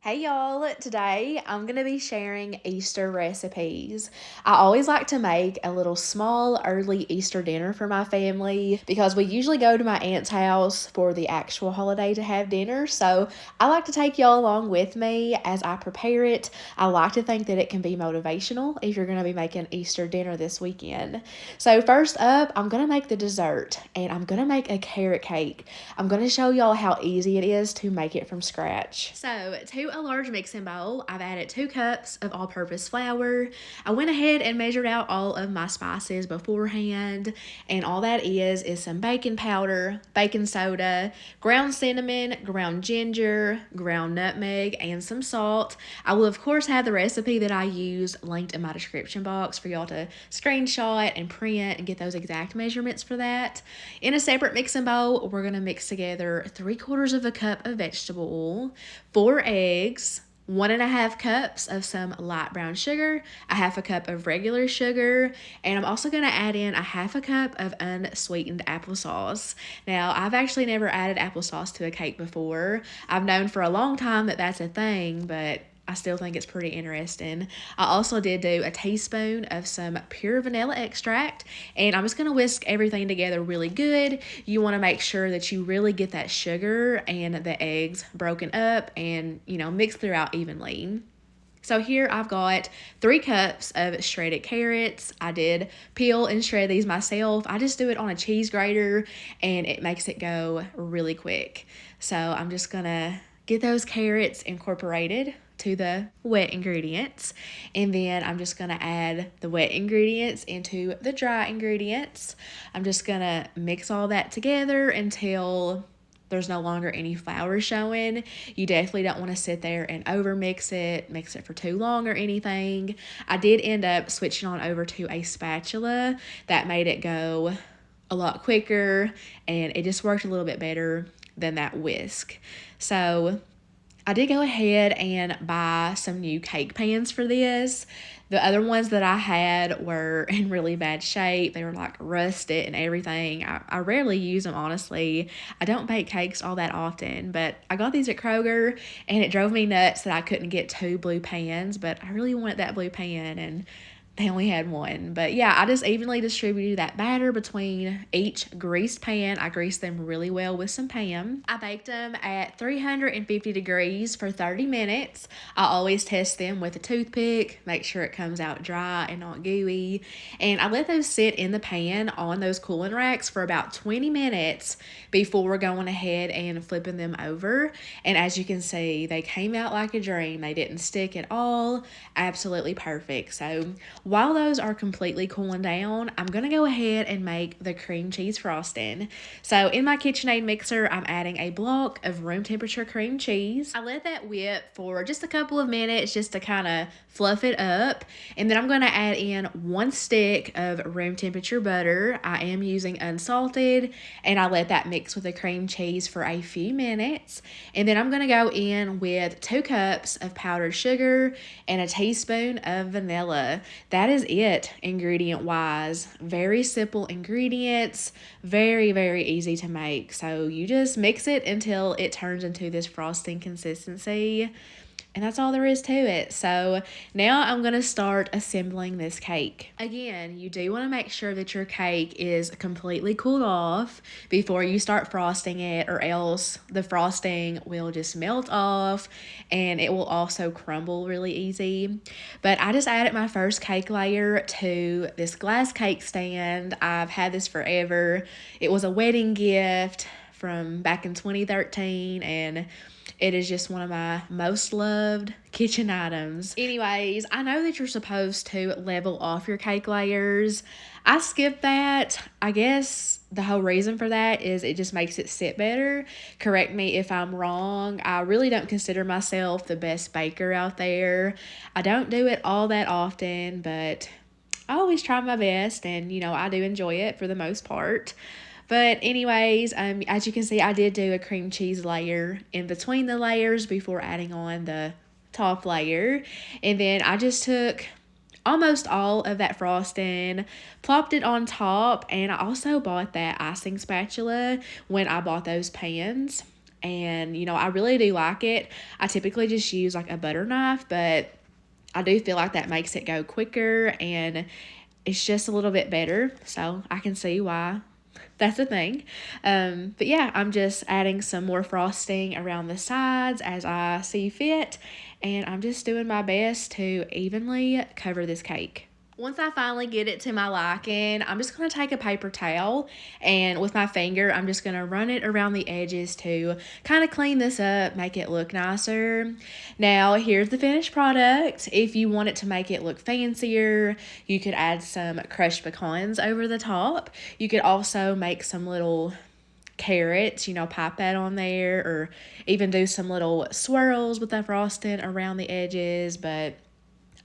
Hey y'all, today I'm going to be sharing Easter recipes. I always like to make a little small early Easter dinner for my family because we usually go to my aunt's house for the actual holiday to have dinner. So I like to take y'all along with me as I prepare it. I like to think that it can be motivational if you're going to be making Easter dinner this weekend. So first up, I'm going to make the dessert and I'm going to make a carrot cake. I'm going to show y'all how easy it is to make it from scratch. So to a large mixing bowl, I've added 2 cups of all-purpose flour. I went ahead and measured out all of my spices beforehand, and all that is some baking powder, baking soda, ground cinnamon, ground ginger, ground nutmeg, and some salt. I will of course have the recipe that I used linked in my description box for y'all to screenshot and print and get those exact measurements for that. In a separate mixing bowl, we're going to mix together 3/4 of a cup of vegetable oil, 4 eggs, 1.5 cups of some light brown sugar, 1/2 cup of regular sugar, and I'm also going to add in 1/2 cup of unsweetened applesauce. Now, I've actually never added applesauce to a cake before. I've known for a long time that that's a thing, but I still think it's pretty interesting. I also did do a teaspoon of some pure vanilla extract, and I'm just going to whisk everything together really good. You want to make sure that you really get that sugar and the eggs broken up and, mixed throughout evenly. So here I've got 3 cups of shredded carrots. I did peel and shred these myself. I just do it on a cheese grater and it makes it go really quick. So I'm just gonna get those carrots incorporated to the wet ingredients, and then I'm just gonna add the wet ingredients into the dry ingredients. I'm just gonna mix all that together until there's no longer any flour showing. You definitely don't want to sit there and mix it for too long or anything. I did end up switching on over to a spatula. That made it go a lot quicker and it just worked a little bit better than that whisk. So I did go ahead and buy some new cake pans for this. The other ones that I had were in really bad shape. They were like rusted and everything. I rarely use them, honestly. I don't bake cakes all that often, but I got these at Kroger and it drove me nuts that I couldn't get 2 blue pans, but I really wanted that blue pan and they only had 1. But yeah, I just evenly distributed that batter between each greased pan. I greased them really well with some Pam. I baked them at 350 degrees for 30 minutes. I always test them with a toothpick, make sure it comes out dry and not gooey. And I let those sit in the pan on those cooling racks for about 20 minutes before going ahead and flipping them over. And as you can see, they came out like a dream. They didn't stick at all. Absolutely perfect. So while those are completely cooling down, I'm going to go ahead and make the cream cheese frosting. So in my KitchenAid mixer, I'm adding a block of room temperature cream cheese. I let that whip for just a couple of minutes just to kind of fluff it up. And then I'm going to add in 1 stick of room temperature butter. I am using unsalted, and I let that mix with the cream cheese for a few minutes. And then I'm going to go in with 2 cups of powdered sugar and a teaspoon of vanilla. That is it ingredient wise. Very simple ingredients, very, very easy to make. So you just mix it until it turns into this frosting consistency. And that's all there is to it. So now I'm going to start assembling this cake. Again, you do want to make sure that your cake is completely cooled off before you start frosting it, or else the frosting will just melt off and it will also crumble really easy. But I just added my first cake layer to this glass cake stand. I've had this forever. It was a wedding gift from back in 2013, and it is just one of my most loved kitchen items. Anyways, I know that you're supposed to level off your cake layers. I skipped that. I guess the whole reason for that is it just makes it sit better. Correct me if I'm wrong. I really don't consider myself the best baker out there. I don't do it all that often, but I always try my best, and I do enjoy it for the most part. But anyways, as you can see, I did do a cream cheese layer in between the layers before adding on the top layer. And then I just took almost all of that frosting, plopped it on top, and I also bought that icing spatula when I bought those pans. and I really do like it. I typically just use like a butter knife, but I do feel like that makes it go quicker and it's just a little bit better, so I can see why that's a thing. But yeah, I'm just adding some more frosting around the sides as I see fit, and I'm just doing my best to evenly cover this cake. Once I finally get it to my liking, I'm just going to take a paper towel and with my finger, I'm just going to run it around the edges to kind of clean this up, make it look nicer. Now, here's the finished product. If you want it to make it look fancier, you could add some crushed pecans over the top. You could also make some little carrots, pop that on there, or even do some little swirls with the frosting around the edges, but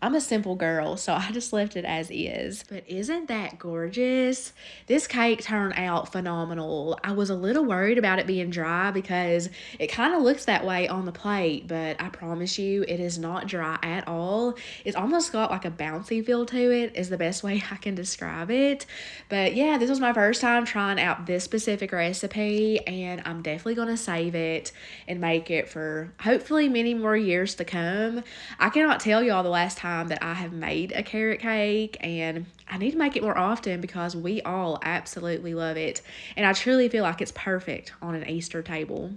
I'm a simple girl, so I just left it as is. But isn't that gorgeous? This cake turned out phenomenal. I was a little worried about it being dry because it kind of looks that way on the plate, but I promise you it is not dry at all. It's almost got like a bouncy feel to it is the best way I can describe it. But yeah, this was my first time trying out this specific recipe, and I'm definitely going to save it and make it for hopefully many more years to come. I cannot tell y'all the last time that I have made a carrot cake, and I need to make it more often because we all absolutely love it, and I truly feel like it's perfect on an Easter table.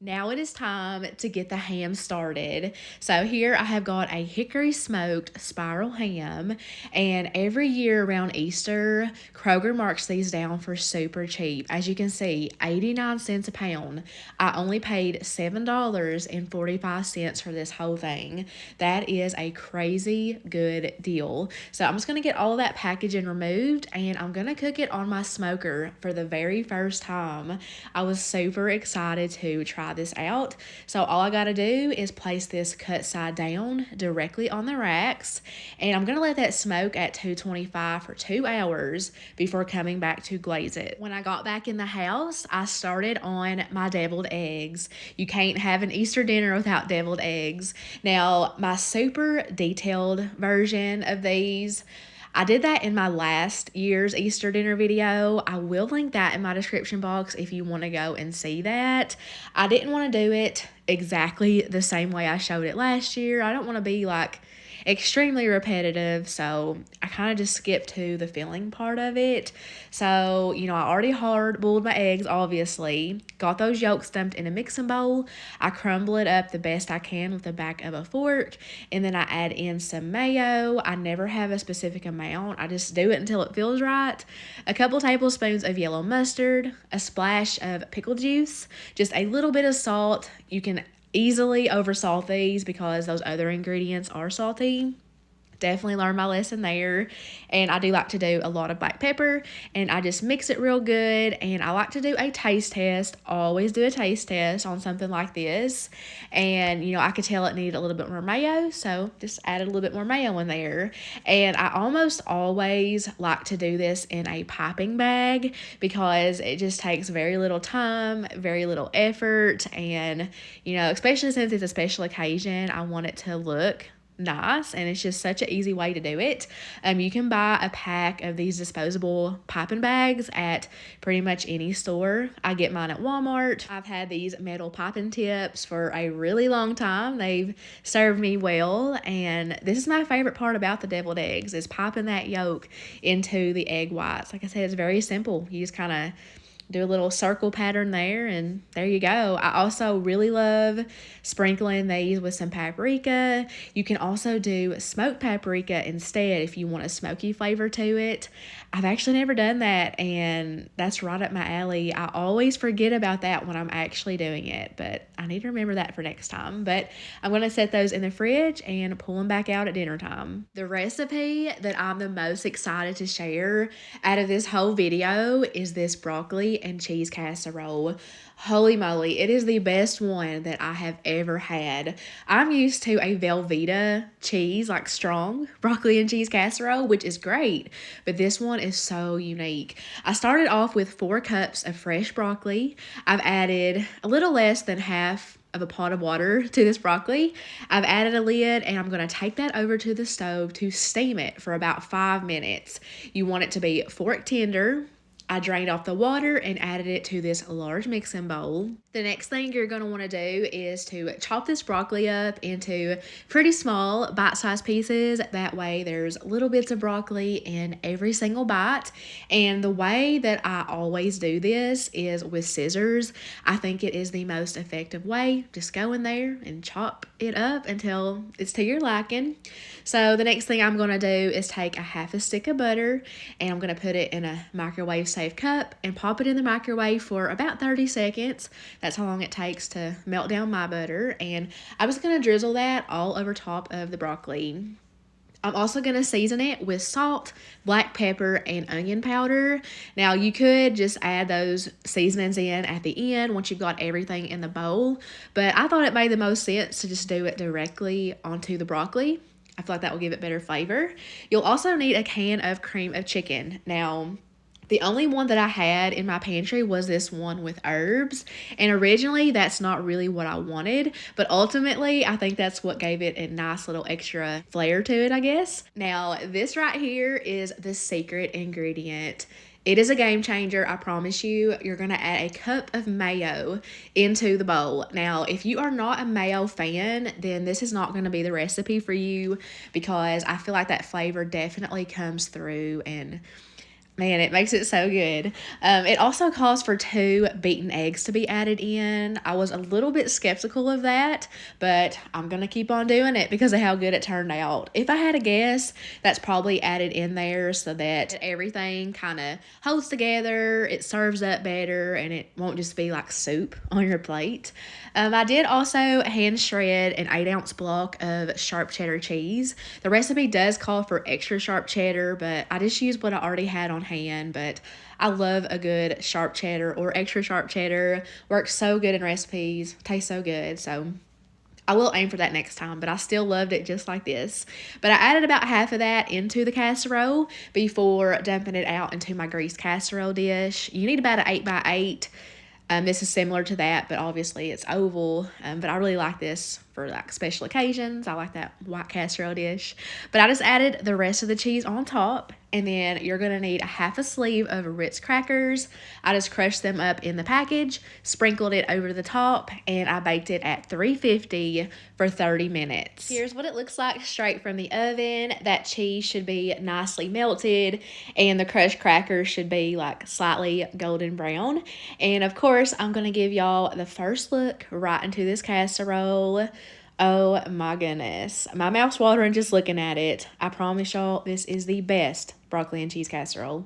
Now it is time to get the ham started. So here I have got a hickory smoked spiral ham, and every year around Easter, Kroger marks these down for super cheap. As you can see, 89 cents a pound. I only paid $7.45 for this whole thing. That is a crazy good deal. So I'm just going to get all of that packaging removed, and I'm going to cook it on my smoker for the very first time. I was super excited to try this out. So all I got to do is place this cut side down directly on the racks, and I'm going to let that smoke at 225 for 2 hours before coming back to glaze it. When I got back in the house, I started on my deviled eggs. You can't have an Easter dinner without deviled eggs. Now, my super detailed version of these, I did that in my last year's Easter dinner video. I will link that in my description box if you want to go and see that. I didn't want to do it exactly the same way I showed it last year. I don't want to be like extremely repetitive, so I kind of just skipped to the filling part of it. So, I already hard boiled my eggs, obviously. Got those yolks dumped in a mixing bowl. I crumble it up the best I can with the back of a fork, and then I add in some mayo. I never have a specific amount. I just do it until it feels right. A couple tablespoons of yellow mustard, a splash of pickle juice, just a little bit of salt. You can easily oversalt these because those other ingredients are salty. Definitely learned my lesson there. And I do like to do a lot of black pepper, and I just mix it real good. And I like to do a taste test. Always do a taste test on something like this. And I could tell it needed a little bit more mayo, so just added a little bit more mayo in there. And I almost always like to do this in a piping bag because it just takes very little time, very little effort, and especially since it's a special occasion, I want it to look nice, and it's just such an easy way to do it. You can buy a pack of these disposable piping bags at pretty much any store. I get mine at Walmart. I've had these metal piping tips for a really long time. They've served me well, and this is my favorite part about the deviled eggs is piping that yolk into the egg whites. Like I said, it's very simple. You just kind of do a little circle pattern there, and there you go. I also really love sprinkling these with some paprika. You can also do smoked paprika instead if you want a smoky flavor to it. I've actually never done that, and that's right up my alley. I always forget about that when I'm actually doing it, but I need to remember that for next time. But I'm going to set those in the fridge and pull them back out at dinner time. The recipe that I'm the most excited to share out of this whole video is this broccoli and cheese casserole. Holy moly, it is the best one that I have ever had. I'm used to a Velveeta cheese, like strong broccoli and cheese casserole, which is great, but this one is so unique. I started off with 4 cups of fresh broccoli. I've added a little less than half of a pot of water to this broccoli. I've added a lid, and I'm going to take that over to the stove to steam it for about 5 minutes. You want it to be fork tender. I drained off the water and added it to this large mixing bowl. The next thing you're going to want to do is to chop this broccoli up into pretty small bite-sized pieces. That way there's little bits of broccoli in every single bite. And the way that I always do this is with scissors. I think it is the most effective way. Just go in there and chop it up until it's to your liking. So the next thing I'm going to do is take a half a stick of butter and I'm going to put it in a microwave safe cup and pop it in the microwave for about 30 seconds. That's how long it takes to melt down my butter. And I'm just going to drizzle that all over top of the broccoli. I'm also going to season it with salt, black pepper, and onion powder. Now, you could just add those seasonings in at the end once you've got everything in the bowl, but I thought it made the most sense to just do it directly onto the broccoli. I feel like that will give it better flavor. You'll also need a can of cream of chicken. Now, the only one that I had in my pantry was this one with herbs. And originally, that's not really what I wanted. But ultimately, I think that's what gave it a nice little extra flair to it, I guess. Now, this right here is the secret ingredient. It is a game changer, I promise you. You're going to add a cup of mayo into the bowl. Now, if you are not a mayo fan, then this is not going to be the recipe for you because I feel like that flavor definitely comes through and man, it makes it so good. It also calls for 2 beaten eggs to be added in. I was a little bit skeptical of that, but I'm going to keep on doing it because of how good it turned out. If I had a guess, that's probably added in there so that everything kind of holds together, it serves up better, and it won't just be like soup on your plate. I did also hand shred an 8-ounce block of sharp cheddar cheese. The recipe does call for extra sharp cheddar, but I just used what I already had on hand. But I love a good sharp cheddar or extra sharp cheddar. Works so good in recipes, tastes so good. So I will aim for that next time, but I still loved it just like this. But I added about half of that into the casserole before dumping it out into my greased casserole dish. You need about an 8x8. This is similar to that, but obviously it's oval. But I really like this for like special occasions. I like that white casserole dish. But I just added the rest of the cheese on top. And then you're going to need a half a sleeve of Ritz crackers. I just crushed them up in the package, sprinkled it over the top, and I baked it at 350 for 30 minutes. Here's what it looks like straight from the oven. That cheese should be nicely melted, and the crushed crackers should be like slightly golden brown. And of course, I'm going to give y'all the first look right into this casserole. Oh my goodness. My mouth's watering just looking at it. I promise y'all, this is the best broccoli and cheese casserole.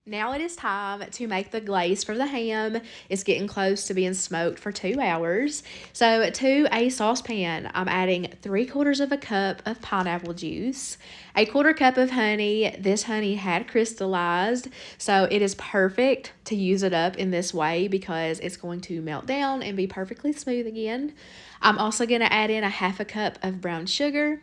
Now it is time to make the glaze for the ham. It's getting close to being smoked for 2 hours. So to a saucepan, I'm adding 3/4 of a cup of pineapple juice, a 1/4 cup of honey. This honey had crystallized, so it is perfect to use it up in this way because it's going to melt down and be perfectly smooth again. I'm also going to add in a half a cup of brown sugar,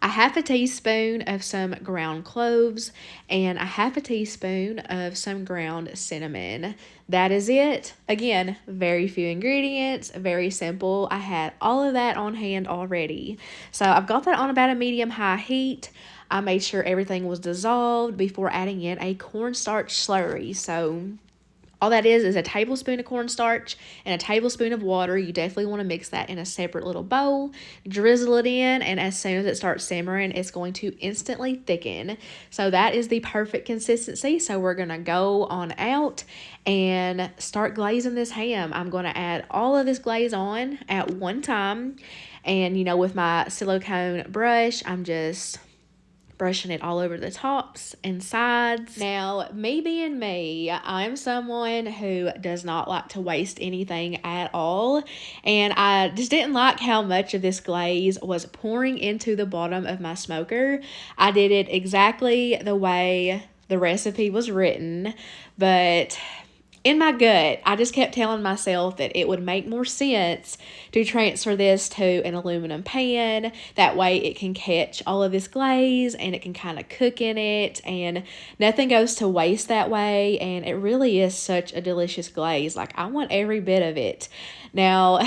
a half a teaspoon of some ground cloves, and a half a teaspoon of some ground cinnamon. That is it. Again, very few ingredients, very simple. I had all of that on hand already. So I've got that on about a medium-high heat. I made sure everything was dissolved before adding in a cornstarch slurry. So all that is a tablespoon of cornstarch and a tablespoon of water. You definitely want to mix that in a separate little bowl. Drizzle it in, and as soon as it starts simmering, it's going to instantly thicken. So that is the perfect consistency. So we're going to go on out and start glazing this ham. I'm going to add all of this glaze on at one time. And, you know, with my silicone brush, I'm just brushing it all over the tops and sides. Now, me being me, I'm someone who does not like to waste anything at all. And I just didn't like how much of this glaze was pouring into the bottom of my smoker. I did it exactly the way the recipe was written, but in my gut, I just kept telling myself that it would make more sense to transfer this to an aluminum pan. That way it can catch all of this glaze and it can kind of cook in it, and nothing goes to waste that way. And it really is such a delicious glaze. Like, I want every bit of it. Now,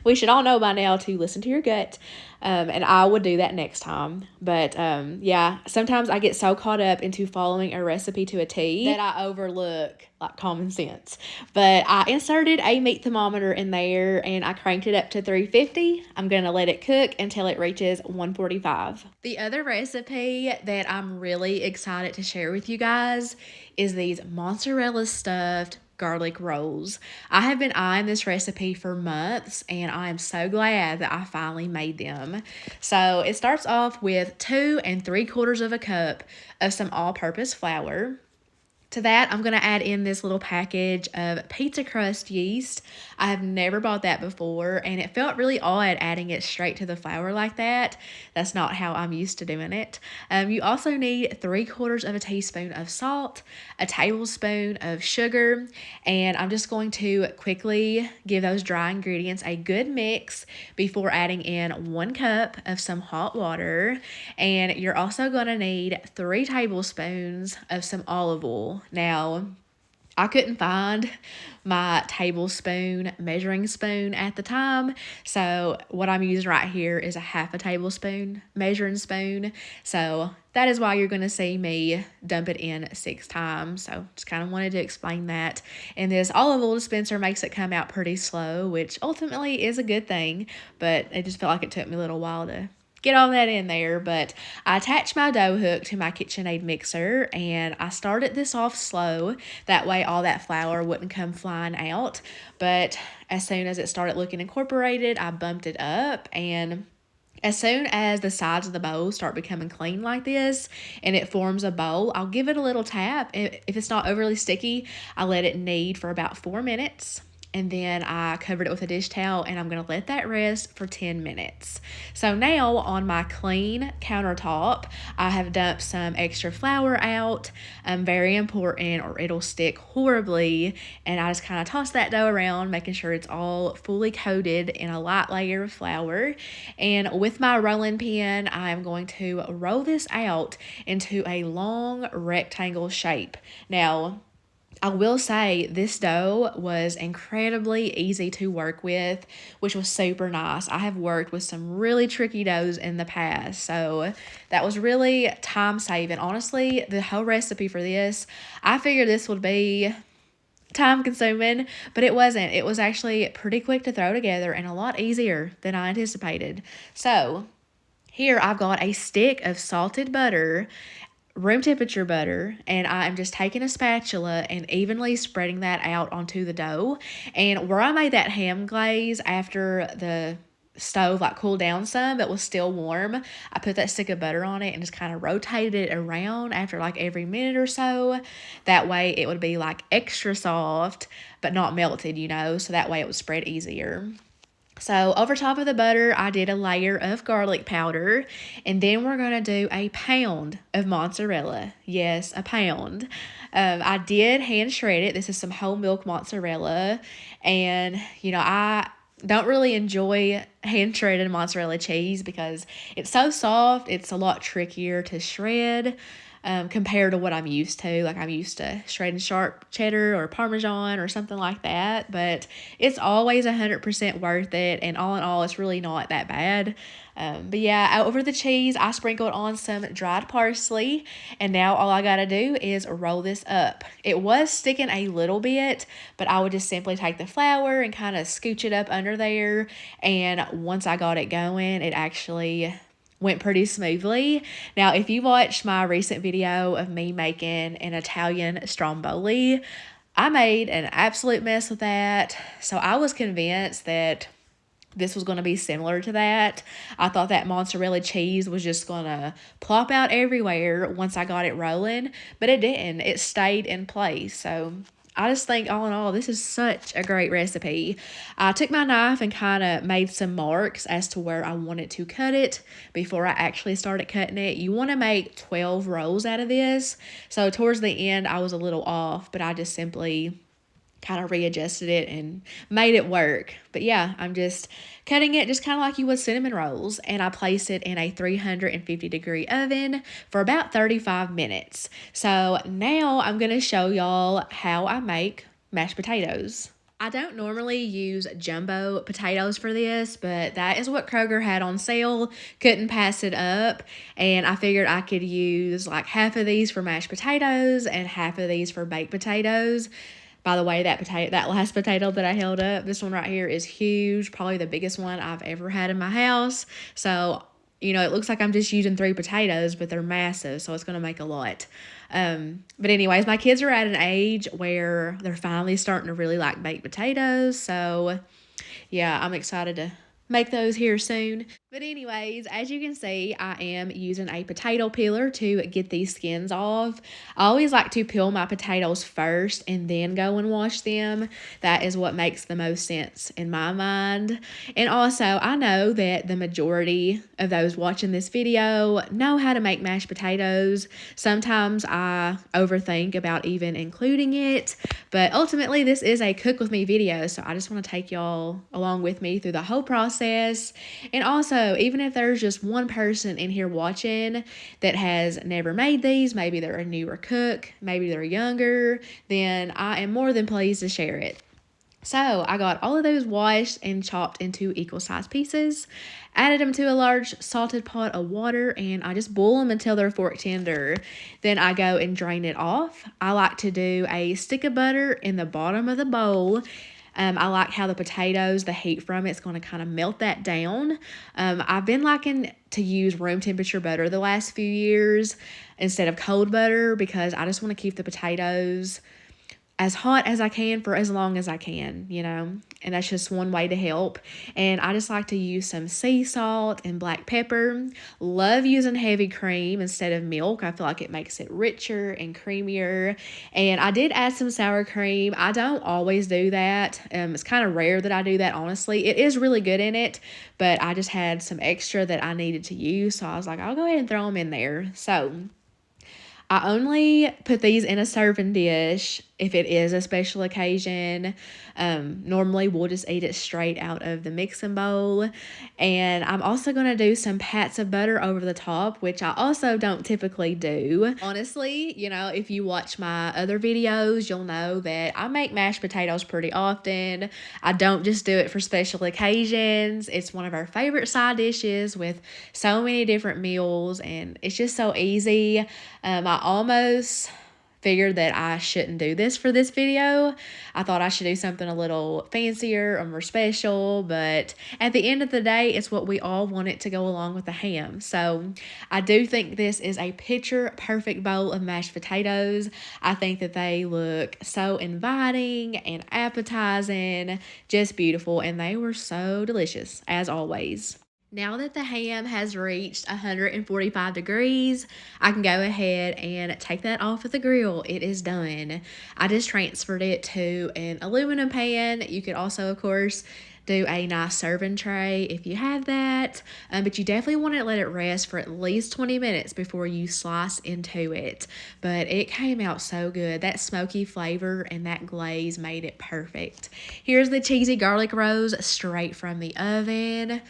We should all know by now to listen to your gut. And I would do that next time. But yeah, sometimes I get so caught up into following a recipe to a T that I overlook like common sense. But I inserted a meat thermometer in there and I cranked it up to 350. I'm going to let it cook until it reaches 145. The other recipe that I'm really excited to share with you guys is these mozzarella stuffed garlic rolls. I have been eyeing this recipe for months and I am so glad that I finally made them. So it starts off with 2 3/4 of a cup of some all-purpose flour. To that, I'm going to add in this little package of pizza crust yeast. I have never bought that before, and it felt really odd adding it straight to the flour like that. That's not how I'm used to doing it. You also need 3/4 of a teaspoon of salt, a tablespoon of sugar, and I'm just going to quickly give those dry ingredients a good mix before adding in 1 cup of some hot water. And you're also going to need 3 tablespoons of some olive oil. Now, I couldn't find my tablespoon measuring spoon at the time, so what I'm using right here is a 1/2 tablespoon measuring spoon. So that is why you're going to see me dump it in 6 times. So just kind of wanted to explain that. And this olive oil dispenser makes it come out pretty slow, which ultimately is a good thing, but it just felt like it took me a little while to get all that in there. But I attached my dough hook to my KitchenAid mixer and I started this off slow. That way all that flour wouldn't come flying out. But as soon as it started looking incorporated, I bumped it up, and as soon as the sides of the bowl start becoming clean like this and it forms a bowl, I'll give it a little tap. If it's not overly sticky, I let it knead for about 4 minutes. And then I covered it with a dish towel and I'm going to let that rest for 10 minutes. So now on my clean countertop, I have dumped some extra flour out. Very important or it'll stick horribly. And I just kind of toss that dough around, making sure it's all fully coated in a light layer of flour. And with my rolling pin, I'm going to roll this out into a long rectangle shape. Now, I will say this dough was incredibly easy to work with, which was super nice. I have worked with some really tricky doughs in the past, so that was really time saving. Honestly, the whole recipe for this, I figured this would be time consuming, but it wasn't. It was actually pretty quick to throw together and a lot easier than I anticipated. So here I've got a stick of salted butter, room temperature butter, and I'm just taking a spatula and evenly spreading that out onto the dough. And where I made that ham glaze after the stove like cooled down some but was still warm, I put that stick of butter on it and just kind of rotated it around after like every minute or so. That way it would be like extra soft but not melted, so that way it would spread easier. So over top of the butter, I did a layer of garlic powder, and then we're going to do a pound of mozzarella. Yes, a pound. I did hand shred it. This is some whole milk mozzarella, and I don't really enjoy hand shredded mozzarella cheese because it's so soft. It's a lot trickier to shred. Compared to what I'm used to. Like I'm used to shredding sharp cheddar or Parmesan or something like that, but it's always 100% worth it. And all in all, it's really not that bad. But yeah, over the cheese, I sprinkled on some dried parsley, and now all I gotta do is roll this up. It was sticking a little bit, but I would just simply take the flour and kind of scooch it up under there. And once I got it going, it actually went pretty smoothly. Now, if you watched my recent video of me making an Italian stromboli, I made an absolute mess with that. So I was convinced that this was going to be similar to that. I thought that mozzarella cheese was just going to plop out everywhere once I got it rolling, but it didn't. It stayed in place. So I just think all in all, this is such a great recipe. I took my knife and kind of made some marks as to where I wanted to cut it before I actually started cutting it. You want to make 12 rolls out of this. So towards the end, I was a little off, but I just simply kind of readjusted it and made it work. But yeah, I'm just cutting it just kind of like you would cinnamon rolls, and I place it in a 350-degree oven for about 35 minutes. So now I'm going to show y'all how I make mashed potatoes. I don't normally use jumbo potatoes for this, but that is what Kroger had on sale. Couldn't pass it up. And I figured I could use like half of these for mashed potatoes and half of these for baked potatoes. By the way, that last potato that I held up, this one right here is huge, probably the biggest one I've ever had in my house. So, it looks like I'm just using 3 potatoes, but they're massive, so it's going to make a lot. But anyways, my kids are at an age where they're finally starting to really like baked potatoes. So yeah, I'm excited to make those here soon. But anyways, as you can see, I am using a potato peeler to get these skins off. I always like to peel my potatoes first and then go and wash them. That is what makes the most sense in my mind. And also, I know that the majority of those watching this video know how to make mashed potatoes. Sometimes I overthink about even including it, but ultimately this is a cook with me video, so I just want to take y'all along with me through the whole process. And also, even if there's just one person in here watching that has never made these, maybe they're a newer cook, maybe they're younger, then I am more than pleased to share it. So I got all of those washed and chopped into equal size pieces, added them to a large salted pot of water, and I just boil them until they're fork tender. Then I go and drain it off. I like to do a stick of butter in the bottom of the bowl. I like how the potatoes, the heat from it's going to kind of melt that down. I've been liking to use room temperature butter the last few years instead of cold butter because I just want to keep the potatoes as hot as I can for as long as I can, and that's just one way to help. And I just like to use some sea salt and black pepper. Love using heavy cream instead of milk. I feel like it makes it richer and creamier. And I did add some sour cream. I don't always do that. It's kind of rare that I do that, honestly. It is really good in it, but I just had some extra that I needed to use, so I was like, I'll go ahead and throw them in there. So I only put these in a serving dish if it is a special occasion. Normally we'll just eat it straight out of the mixing bowl. And I'm also going to do some pats of butter over the top, which I also don't typically do. Honestly, if you watch my other videos, you'll know that I make mashed potatoes pretty often. I don't just do it for special occasions. It's one of our favorite side dishes with so many different meals, and it's just so easy. I almost figured that I shouldn't do this for this video. I thought I should do something a little fancier or more special, but at the end of the day, it's what we all want it to go along with the ham. So I do think this is a picture perfect bowl of mashed potatoes. I think that they look so inviting and appetizing, just beautiful, and they were so delicious as always. Now that the ham has reached 145 degrees, I can go ahead and take that off of the grill. It is done. I just transferred it to an aluminum pan. You could also, of course, do a nice serving tray if you have that, but you definitely want to let it rest for at least 20 minutes before you slice into it. But it came out so good. That smoky flavor and that glaze made it perfect. Here's the cheesy garlic rolls straight from the oven.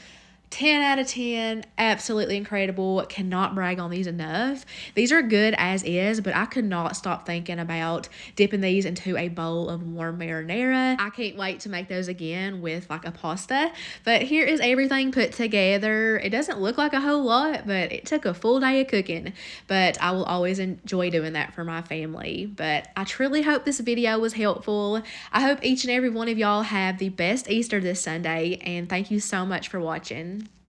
10 out of 10, absolutely incredible. Cannot brag on these enough. These are good as is, but I could not stop thinking about dipping these into a bowl of warm marinara. I can't wait to make those again with like a pasta. But here is everything put together. It doesn't look like a whole lot, but it took a full day of cooking. But I will always enjoy doing that for my family. But I truly hope this video was helpful. I hope each and every one of y'all have the best Easter this Sunday, and thank you so much for watching.